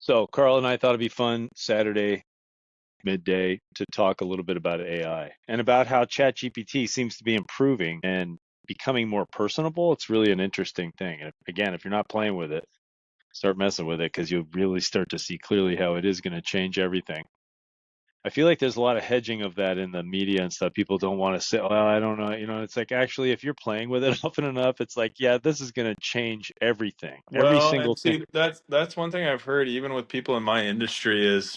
So Carl and I thought it'd be fun Saturday midday to talk a little bit about AI and about how ChatGPT seems to be improving and becoming more personable. It's really an interesting thing. And again, if you're not playing with it, start messing with it because you'll really start to see clearly how it is going to change everything. I feel like there's a lot of hedging of that in the media and stuff. People don't want to say, well, I don't know. It's like actually, if you're playing with it often enough, it's like, yeah, this is going to change everything, every Well, single and thing. see, that's one thing I've heard even with people in my industry is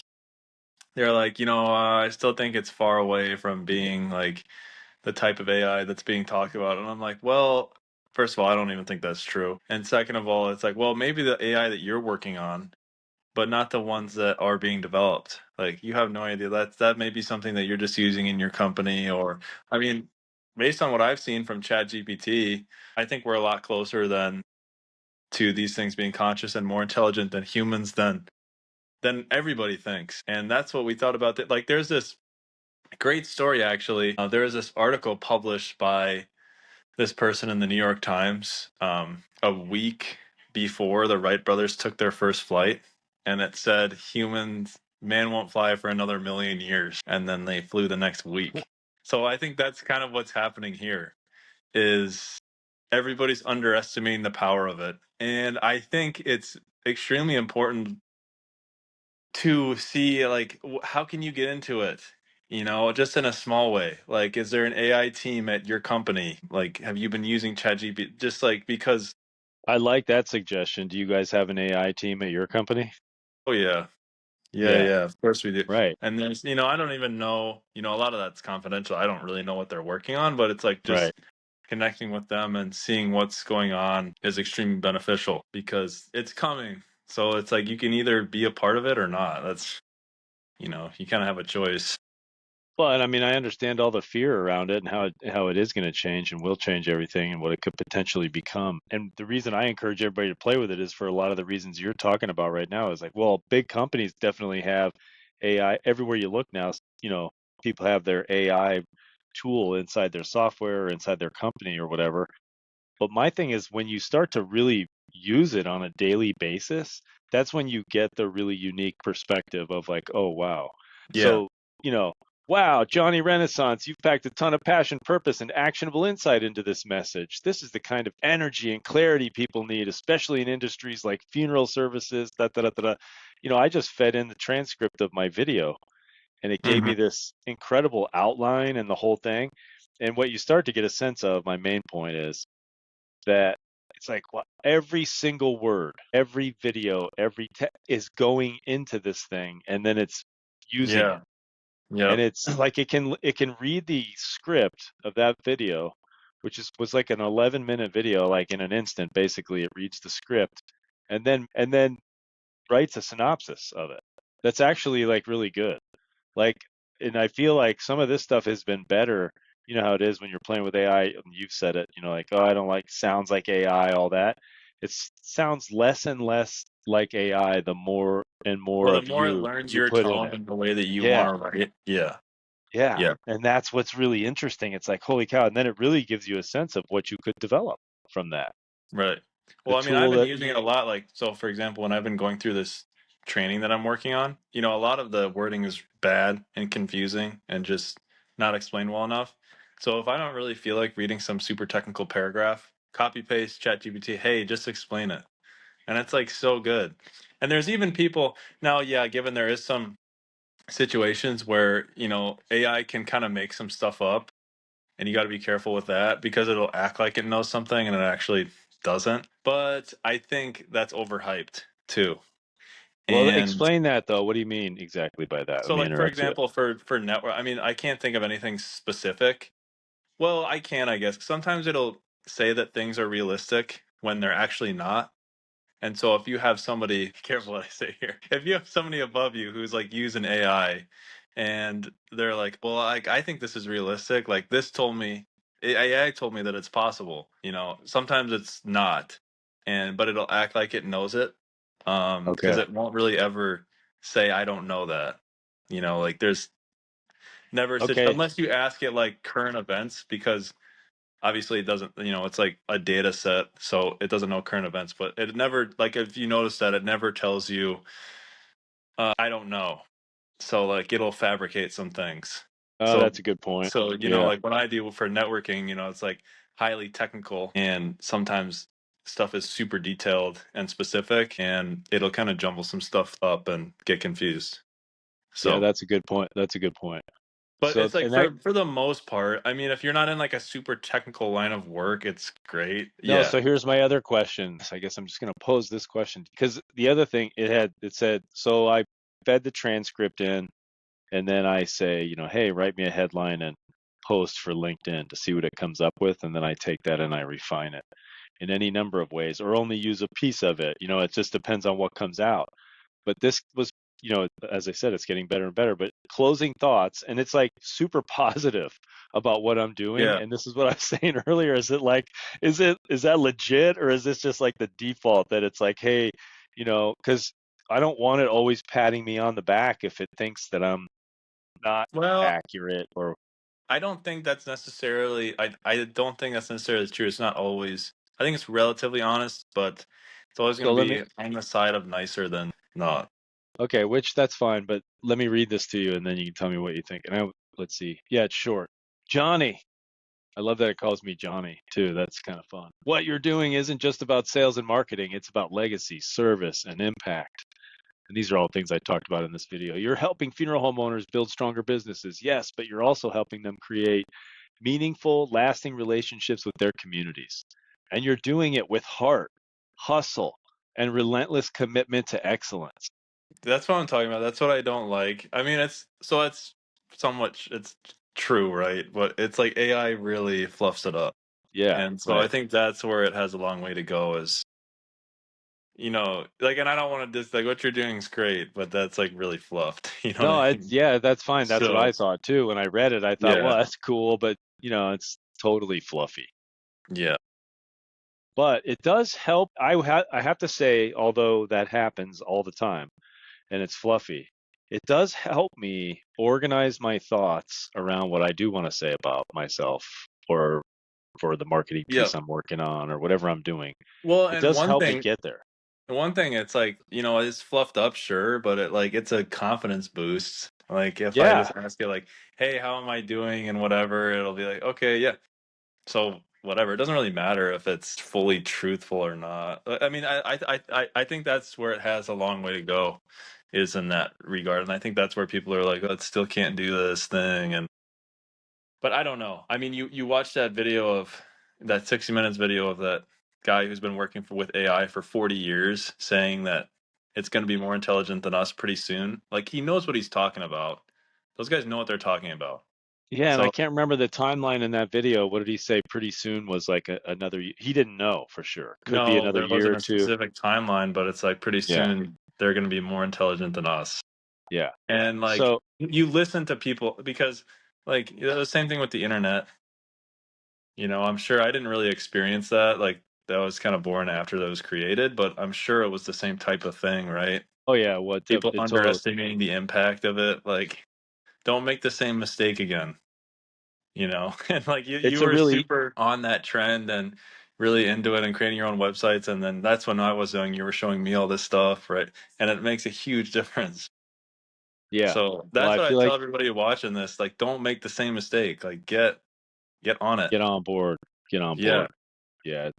they're like, I still think it's far away from being like the type of AI that's being talked about. And I'm like, well, first of all, I don't even think that's true. And second of all, it's like, well, maybe the AI that you're working on, but not the ones that are being developed. Like you have no idea. That may be something that you're just using in your company or I mean, based on what I've seen from ChatGPT, I think we're a lot closer than to these things being conscious and more intelligent than humans than everybody thinks. And that's what we thought about that. Like there's this great story actually. There was this article published by this person in the New York Times a week before the Wright brothers took their first flight, and it said man won't fly for another million years, and then they flew the next week. So I think that's kind of what's happening here is everybody's underestimating the power of it. And I think it's extremely important to see like how can you get into it, just in a small way. Like is there an AI team at your company? Like have you been using ChatGPT just like because I like that suggestion. Do you guys have an AI team at your company? oh yeah. Yeah, Yeah, yeah, of course we do. right, And there's, I don't even know, a lot of that's confidential. I don't really know what they're working on, but it's like right. just connecting with them and seeing what's going on is extremely beneficial because it's coming. So it's like you can either be a part of it or not. That's, you kind of have a choice. Well, and I mean, I understand all the fear around it and how it is going to change and will change everything and what it could potentially become. And the reason I encourage everybody to play with it is for a lot of the reasons you're talking about right now. Is like, well, big companies definitely have AI everywhere you look now. People have their AI tool inside their software or inside their company or whatever. But my thing is when you start to really use it on a daily basis, that's when you get the really unique perspective of like, oh, wow. Yeah. So, you know, wow, Johnny Renaissance, you've packed a ton of passion, purpose, and actionable insight into this message. This is the kind of energy and clarity people need, especially in industries like funeral services. Da, da, da, da, da. I just fed in the transcript of my video and it gave Hmm. me this incredible outline and the whole thing. And what you start to get a sense of, my main point is, that it's like every single word, every video, is going into this thing, and then it's using it. Yeah. And Yep. it's like it can read the script of that video, which was like an 11-minute video, like in an instant. Basically, it reads the script, and then writes a synopsis of it. That's actually like really good. Like, and I feel like some of this stuff has been better. You know how it is when you're playing with AI, and you've said it, like, oh, I don't like sounds like AI, all that. It sounds less and less like AI the more and more Well, the of more it you learns you your put in tone it. and the way that you Yeah, want to write it. Yeah. yeah. Yeah. And that's what's really interesting. It's like, holy cow. And then it really gives you a sense of what you could develop from that. Right. The Well, I mean, I've tool been that, using it a lot. Like, so for example, when I've been going through this training that I'm working on, a lot of the wording is bad and confusing and just not explained well enough. So if I don't really feel like reading some super technical paragraph, copy paste ChatGPT, hey, just explain it. And it's like so good. And there's even people now, yeah, given there is some situations where, AI can kind of make some stuff up and you got to be careful with that because it'll act like it knows something and it actually doesn't. But I think that's overhyped too. well, And explain that though. What do you mean exactly by that? Let so, me like for interrupt you. example, for network, I mean, I can't think of anything specific. Well, I can, I guess. Sometimes it'll say that things are realistic when they're actually not. And so, if you have somebody, careful what I say here. If you have somebody above you who's like using AI, and they're like, "Well, I think this is realistic. Like this told me, AI told me that it's possible." Sometimes it's not, but it'll act like it knows it, because Okay. it won't really ever say, "I don't know that." Like there's never such Okay. unless you ask it like current events, because obviously it doesn't, it's like a data set, so it doesn't know current events, but it never, like if you notice that it never tells you I don't know. So like it'll fabricate some things. Oh, So that's a good point. so Yeah. like what I do for networking, it's like highly technical, and sometimes stuff is super detailed and specific, and it'll kind of jumble some stuff up and get confused. Yeah, So, that's a good point. That's a good point. but So, it's like and that, for the most part, I mean, if you're not in like a super technical line of work, it's great. no, Yeah. so here's my other question. So I guess I'm just going to pose this question because the other thing it said, so I fed the transcript in and then I say, hey, write me a headline and post for LinkedIn to see what it comes up with. And then I take that and I refine it in any number of ways or only use a piece of it. It just depends on what comes out. But this was, as I said, it's getting better and better. But closing thoughts, and it's like super positive about what I'm doing. Yeah. And this is what I was saying earlier. Is that legit, or is this just like the default that it's like, hey, because I don't want it always patting me on the back if it thinks that I'm not Well, accurate or I don't think that's necessarily I don't think that's necessarily true. It's not always. I think it's relatively honest, but it's always going so to let me be on the side of nicer than not. okay, which that's fine, but let me read this to you and then you can tell me what you think. Let's see. Yeah, it's short. Johnny, I love that it calls me Johnny too. That's kind of fun. What you're doing isn't just about sales and marketing, it's about legacy, service, and impact. And these are all things I talked about in this video. You're helping funeral home owners build stronger businesses, yes, but you're also helping them create meaningful, lasting relationships with their communities. And you're doing it with heart, hustle, and relentless commitment to excellence. That's what I'm talking about. That's what I don't like. I mean, it's somewhat it's true, right? But it's like AI really fluffs it up. Yeah, And so I right. think that's where it has a long way to go is, like, and I don't want to just like what you're doing is great, but that's like really fluffed. You know what No, I it's mean? yeah, that's fine. That's what So, I thought too. When I read it, I thought, yeah. well, that's cool, but it's totally fluffy. Yeah. But it does help. I have to say, although that happens all the time and it's fluffy, it does help me organize my thoughts around what I do want to say about myself or for the marketing Yeah. piece I'm working on or whatever I'm doing. Well, It and does one help me thing get there. one thing it's like, it's fluffed up, sure, but it's a confidence boost. Like if I just Yeah. ask it like, "Hey, how am I doing?" and whatever, it'll be like, "Okay, yeah." So whatever, it doesn't really matter if it's fully truthful or not. I mean, I think that's where it has a long way to go, is in that regard, and I think that's where people are like, "Oh, it still can't do this thing," and but I don't know. I mean, you watch that video of that 60 Minutes video of that guy who's been working with AI for 40 years, saying that it's going to be more intelligent than us pretty soon. Like he knows what he's talking about. Those guys know what they're talking about. Yeah, and I So can't remember the timeline in that video. What did he say? Pretty soon was like he didn't know for sure. Could be no, another there year wasn't or a two. specific timeline, but it's like pretty Yeah. soon they're going to be more intelligent than us. Yeah. And like So, you listen to people because like the same thing with the internet. I'm sure I didn't really experience that. Like that was kind of born after that was created, but I'm sure it was the same type of thing, right? oh yeah, what People the total underestimating the impact of it. Like, don't make the same mistake again. And like you it's a were really super on that trend and really into it and creating your own websites. And then that's when I was young, you were showing me all this stuff, right? And it makes a huge difference. yeah. So Well, that's I what I feel tell like everybody watching this. Like, don't make the same mistake. Like get on it. get on board, get on Yeah. board. Yeah,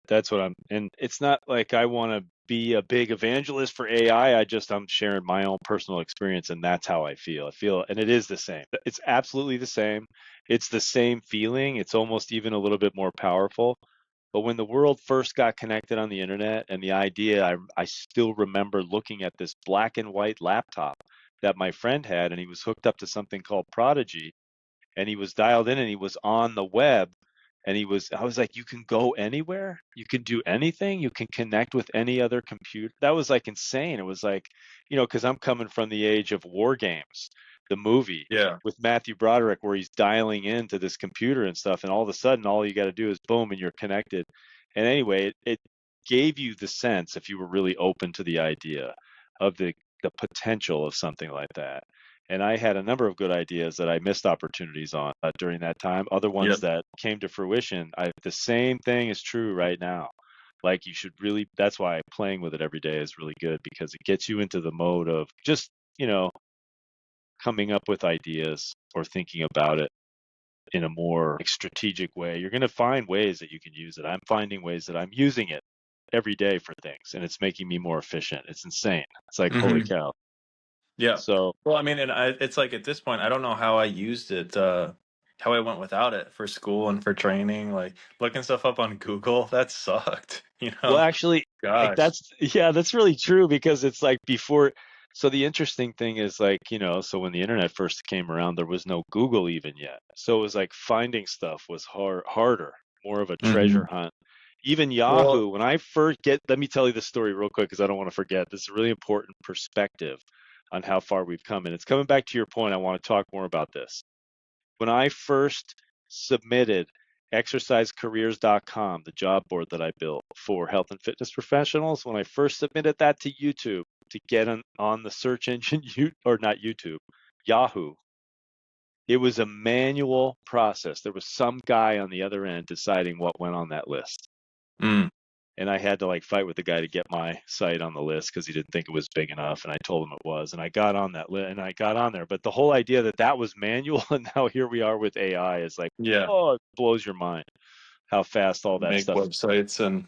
that's what and it's not like I want to be a big evangelist for AI. I'm sharing my own personal experience and that's how I feel. And it is the same. It's absolutely the same. It's the same feeling. It's almost even a little bit more powerful. But when the world first got connected on the internet and the idea, I still remember looking at this black and white laptop that my friend had, and he was hooked up to something called Prodigy, and he was dialed in and he was on the web and I was like, you can go anywhere, you can do anything, you can connect with any other computer. That was like insane. It was like, because I'm coming from the age of War Games, the movie Yeah. with Matthew Broderick, where he's dialing into this computer and stuff, and all of a sudden all you got to do is boom and you're connected. And anyway, it gave you the sense, if you were really open to the idea of the potential of something like that. And I had a number of good ideas that I missed opportunities on during that time. Other ones Yep. that came to fruition. The same thing is true right now. Like you should really, that's why playing with it every day is really good because it gets you into the mode of just, you know, coming up with ideas or thinking about it in a more like, strategic way. You're going to find ways that you can use it. I'm finding ways that I'm using it every day for things and it's making me more efficient. It's insane. It's like, holy Hmm. cow. Yeah. So, Well, I mean, and it's like at this point, I don't know how I used it, how I went without it for school and for training. Like looking stuff up on Google, that sucked. You well, know? actually, Gosh. that's, yeah, that's really true because it's like before. So the interesting thing is like, you know, so when the internet first came around, there was no Google even yet. So it was like finding stuff was harder, more of a treasure Hmm. hunt. Even Well, Yahoo, when I first get, let me tell you the story real quick because I don't want to forget. This is a really important perspective on how far we've come. And it's coming back to your point. I want to talk more about this. When I first submitted exercisecareers.com, the job board that I built for health and fitness professionals, when I first submitted that to YouTube to get on the search engine, or not YouTube, Yahoo, it was a manual process. There was some guy on the other end deciding what went on that list. mm, And I had to like fight with the guy to get my site on the list because he didn't think it was big enough, and I told him it was, and I got on that list and I got on there. But the whole idea that that was manual, and now here we are with AI is like, yeah, oh, it blows your mind how fast all that make stuff. websites and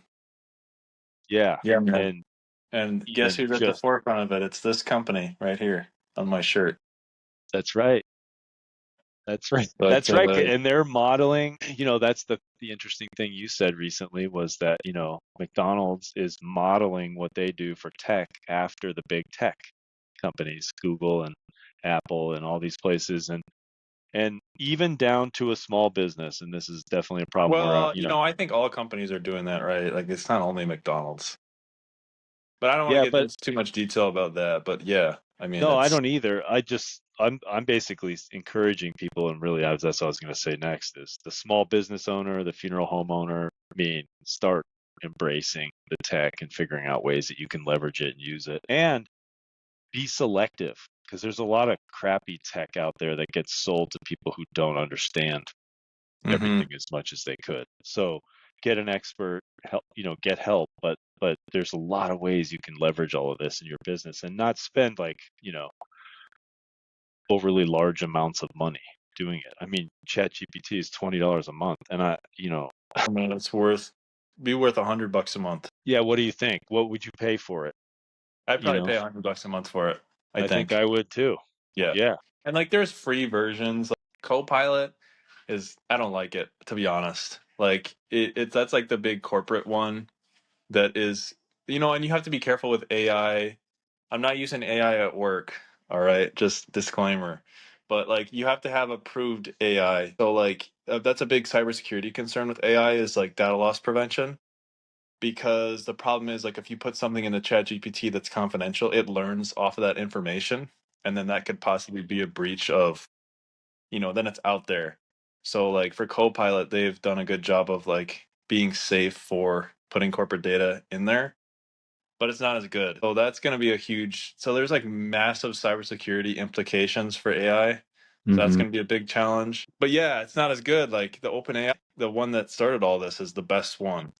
Yeah, yeah, man. and And guess even who's at the just forefront of it? It's this company right here on my shirt. that's right. That's right. But That's right. And they're modeling, you know, that's the interesting thing you said recently was that, you know, McDonald's is modeling what they do for tech after the big tech companies, Google and Apple and all these places and even down to a small business. And this is definitely a problem where well, you know, I think all companies are doing that, right? Like it's not only McDonald's. But I don't want to yeah, get but into too much detail about that. But yeah, I mean, no, I it's don't either. I'm basically encouraging people, and really, that's what I was going to say next is the small business owner, the funeral home owner. I mean, start embracing the tech and figuring out ways that you can leverage it and use it, and be selective because there's a lot of crappy tech out there that gets sold to people who don't understand hmm. everything as much as they could. So get an expert, help, you know, get help, but there's a lot of ways you can leverage all of this in your business and not spend like, you know, overly large amounts of money doing it. I mean, ChatGPT is $20 a month, and you know, I mean, it's worth be worth $100 a month. yeah. What do you think? What would you pay for it? I'd You probably know, pay $100 a month for it. I I think think. I would too. Yeah, Yeah. and like there's free versions. Like Copilot is I don't like it to be honest. Like it's that's like the big corporate one that is and you have to be careful with AI. I'm not using AI at work, all right? Just disclaimer. But like you have to have approved AI. So like that's a big cybersecurity concern with AI is like data loss prevention because the problem is like if you put something in the chat GPT that's confidential, it learns off of that information and then that could possibly be a breach of, then it's out there. So like for Copilot, they've done a good job of like being safe for putting corporate data in there but it's not as good. So that's going to be a huge. So there's like massive cybersecurity implications for AI. So that's Hmm. going to be a big challenge. But yeah, it's not as good. Like the open AI, the one that started all this is the best one.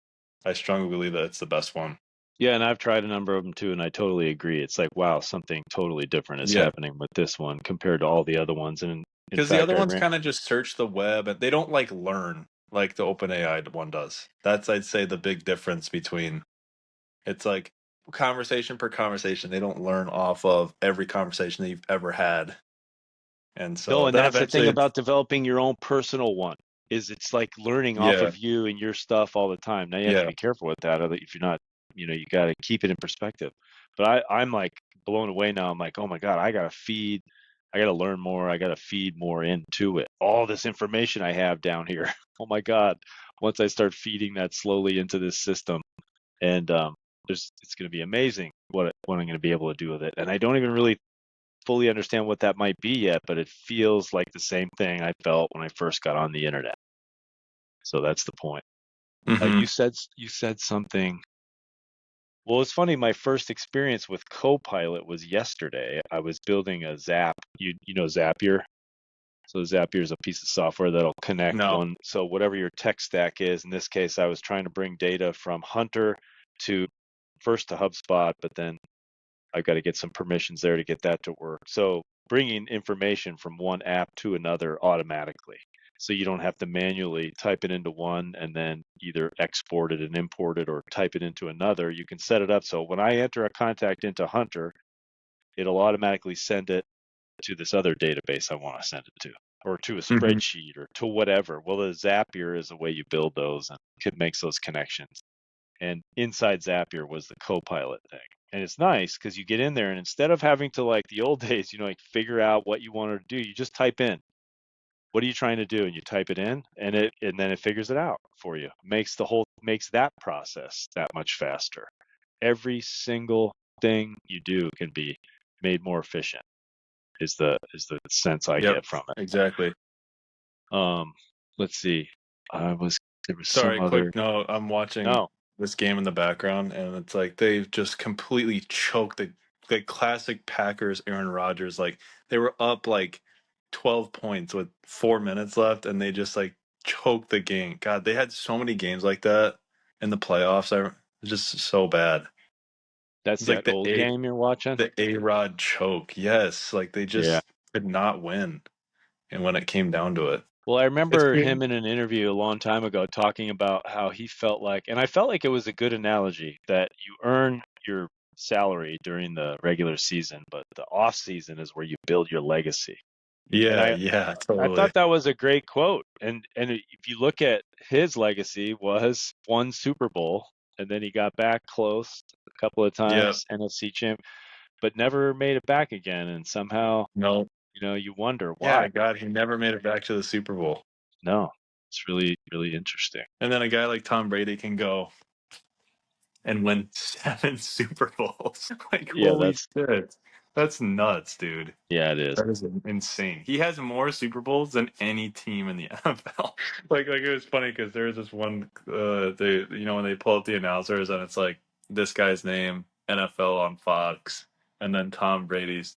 I strongly believe that it's the best one. Yeah, and I've tried a number of them too, and I totally agree. It's like, wow, something totally different is Yeah. happening with this one compared to all the other ones. And in Because the fact, other I ones ran. kind of just search the web and they don't like learn like the open AI one does. That's, I'd say, the big difference between it's like conversation per conversation. They don't learn off of every conversation that you've ever had. And No, so and then that's the thing eventually it's, about developing your own personal one is it's like learning off yeah. of you and your stuff all the time. Now you have to Yeah. be careful with that. If you're not, you know, you got to keep it in perspective. But I'm like blown away now. I'm like, oh my God, I got to learn more. I got to feed more into it. All this information I have down here. Oh my God. Once I start feeding that slowly into this system and it's going to be amazing what I'm going to be able to do with it. And I don't even really fully understand what that might be yet, but it feels like the same thing I felt when I first got on the internet. So that's the point. Hmm. You said something. Well, it's funny. My first experience with Copilot was yesterday. I was building a Zap. You know Zapier? So Zapier is a piece of software that'll connect No. one. So whatever your tech stack is, in this case, I was trying to bring data from Hunter to first to HubSpot, but then I've got to get some permissions there to get that to work. So bringing information from one app to another automatically. So you don't have to manually type it into one and then either export it and import it or type it into another. You can set it up so when I enter a contact into Hunter, it'll automatically send it to this other database I want to send it to, or to a Hmm. spreadsheet, or to whatever. Well, the Zapier is the way you build those and it makes those connections. And inside Zapier was the Copilot thing. And it's nice because you get in there and instead of having to, like the old days, like figure out what you want to do, you just type in, what are you trying to do? And you type it in and then it figures it out for you. Makes that process that much faster. Every single thing you do can be made more efficient is the sense I Yep. get from it. Exactly. Let's see. There was some Sorry, quick other. note. I'm watching No, this game in the background, and it's like they've just completely choked the classic Packers Aaron Rodgers. Like they were up like 12 points with 4 minutes left, and they just like choked the game. God, they had so many games like that in the playoffs. It's just so bad. that's It's like that old game you're watching. the A-Rod choke. Yes, like they Yeah. just could not win, and when it came down to it, Well, I it's remember him in an interview a long time ago talking about how he felt like, and I felt like it was a good analogy, that you earn your salary during the regular season, but the off season is where you build your legacy. And yeah, I yeah, I totally. thought that was a great quote. And if you look at his legacy was one Super Bowl, and then he got back close a couple of Yeah, times, NFC champ, but never made it back again. And somehow, no, you wonder yeah, why. God, he never made it back to the Super Bowl. No, it's really, really interesting. And then a guy like Tom Brady can go and win 7 Super Bowls. Like, Yeah, holy shit. That's nuts, dude. yeah, it is. That is insane. He has more Super Bowls than any team in the NFL. Like it was funny because there was this one, they when they pull up the announcers and it's like this guy's name, NFL on Fox, and then Tom Brady's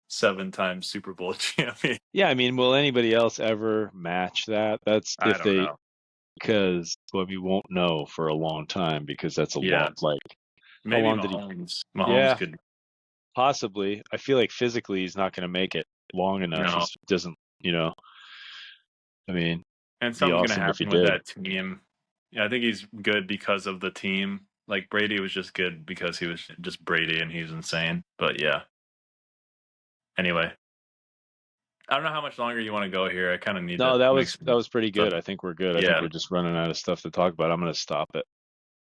7 time Super Bowl champion. Yeah, I mean, will anybody else ever match that? That's I if don't they, know. because well, we won't know for a long time because that's a Yeah, long, like, how maybe long did he? Mahomes. Mahomes Yeah, could, possibly. I feel like physically he's not going to make it long enough. He no. doesn't, I mean, And be something's gonna awesome if he happen with did. that team. Yeah, I think he's good because of the team. Like Brady was just good because he was just Brady and he's insane. But yeah. Anyway, I don't know how much longer you want to go here. I kind of need No, to that make was some pretty stuff. good. I think we're good. I think Yeah. we're just running out of stuff to talk about. I'm going to stop it.